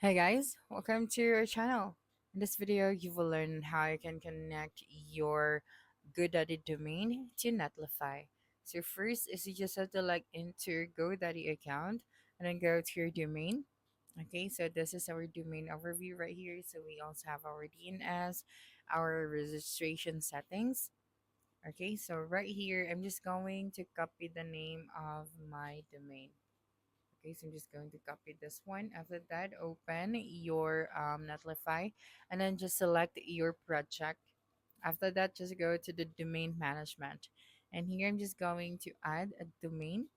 Hey guys, welcome to our channel. In this video, you will learn how you can connect your GoDaddy domain to Netlify. So first is you just have to log into your GoDaddy account and then go to your domain. Okay, so this is our domain overview right here. So we also have our DNS, our registration settings. Okay, so right here, I'm just going to copy the name of my domain. Okay, so I'm just going to copy this one. After that, open your Netlify and then just select your project. After that, just go to the domain management. And here I'm just going to add a domain.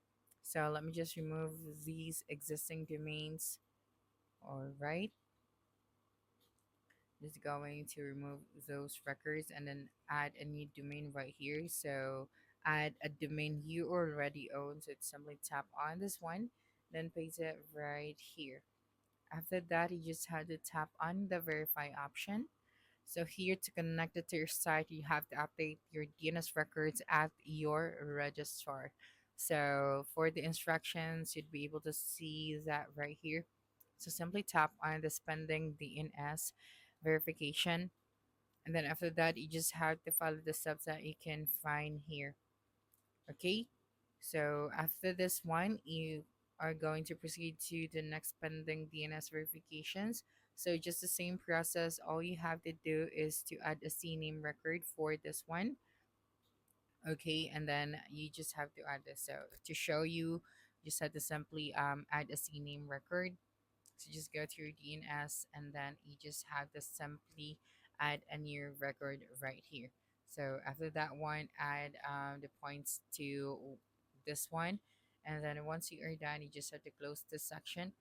So let me just remove these existing domains. All right, just going to remove those records and then add a new domain right here. So add a domain you already own. So it's simply tap on this one, then paste it right here. After that, you just have to tap on the verify option. So here to connect it to your site, you have to update your DNS records at your registrar. So for the instructions, you'd be able to see that right here. So simply tap on the spending DNS verification. And then after that, you just have to follow the steps that you can find here. Okay, so after this one, you are going to proceed to the next pending DNS verifications. So just the same process, all you have to do is to add a CNAME record for this one. Okay, and then you just have to add this. So to show you, just have to simply add a CNAME record. So just go to your DNS and then you just have to simply add a new record right here. So after that one, add the points to this one. And then once you are done, you just have to close this section.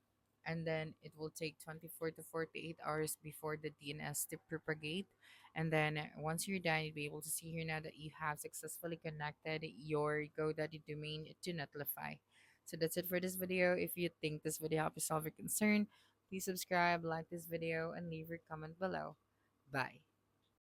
And then it will take 24 to 48 hours before the DNS to propagate. And then once you're done, you'll be able to see here now that you have successfully connected your GoDaddy domain to Netlify. So that's it for this video. If you think this video helped you solve your concern, please subscribe, like this video, and leave your comment below. Bye.